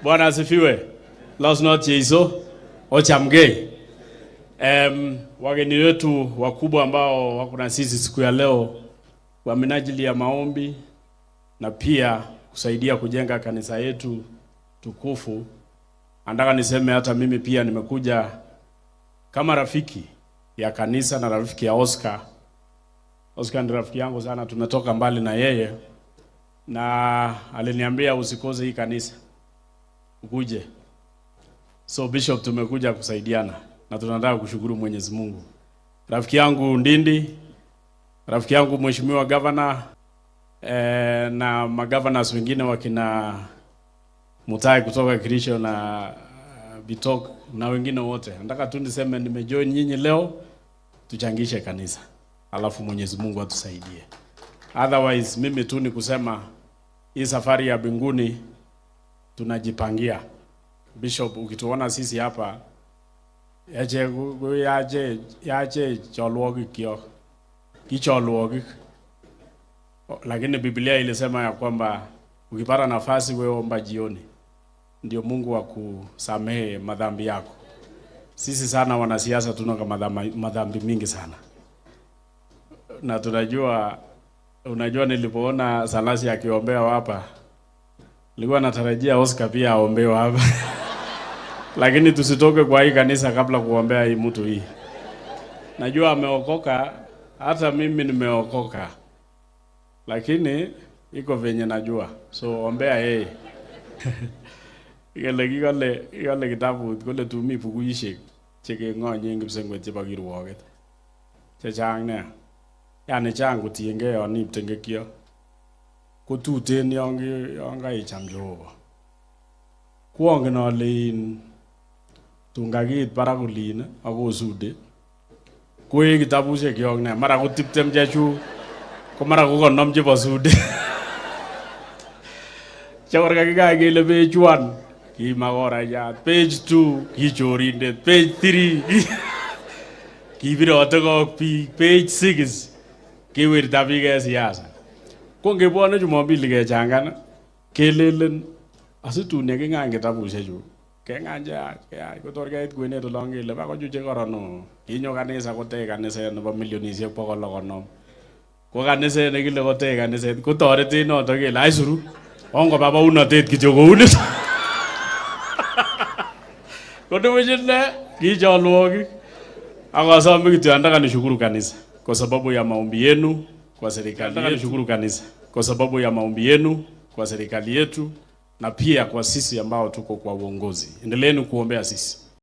Bwana asifiwe. Last not Yeso ochamge. Wageni wetu wakubwa ambao wako na sisi siku ya leo kwa minajili ya maombi na pia kusaidia kujenga kanisa yetu tukufu. Nataka niseme hata mimi pia nimekuja kama rafiki ya kanisa na rafiki ya Oscar. Oscar ni rafiki yangu sana, tumetoka mbali na yeye. Na aliniambia usikose hii kanisa, ukuje. So Bishop, tumekuja kusaidiana na tunataka kushukuru Mwenyezi Mungu. Rafiki yangu Ndindi, rafiki yangu Mheshimiwa Governor, na magovernors wengine wakina Mutai kutoka Kirisho na Bitok na wengine wote. Nataka tu niseme nimejoin nyinyi leo tuchangishe kanisa. Alafu Mwenyezi Mungu atusaidie. Otherwise mimi tu ni kusema hii safari ya mbinguni tunajipangia. Bishop, ukituona sisi hapa yache cholwogik kio. Kicholwogik. Lakini Biblia ilisema ya kwamba ukipata nafasi wewe omba jioni, ndio Mungu akusamehe madhambi yako. Sisi sana wanasiasa tunaka madhambi mingi sana. Na tunajua, unajua nilipoona Salasi akiombea hapa, nilikuwa natarajia Oscar pia aombewe hapa. Lakini tusitoke kwa hii kanisa kabla kuombea hii mtu hii. Najua ameokoka, hata mimi nimeokoka. Lakini iko venye najua. So ombea yeye. Ikale kitabu kole tumi bukuishek cheke ngonye ngipsengwet chebo kirwoget. Chechang nea. Yani chang kotiengei yon ipte ngekyo. Kotuten yon kaicham Jehova. Kuongen ale tungakit barak olin ako SUDI. Koe kitabushek yok nea. Mara ko 20 chechu. Ko mara ko konom chebo SUDI. Chakor kakikay kele page 1 kimakorayat, page 2 kichorindet, page 3 kibirote kok biik, page 6 kiwirta biik en siasa. Ko ngebwone Jumapili kechangan kelelen asitun yeking'any kitabushechu keng'any cheyach kotor keit kwenet olon kele bakochuche koron kinyo kanisa kotech kaniset nebo milionishek 150. Ko kaniset nekile kotech kaniset kotoreten noto kele aisuru ongo baba unatet kityo kounit. Kotumishile kicholwogik. Akasome kityo nataka nishukuru kanisa kwa sababu ya maombi yenu kwa serikali. Nataka nishukuru kanisa kwa sababu ya maombi yenu kwa serikali yetu na pia kwa sisi ambao tuko kwa uongozi. Endeleeni kuombea sisi.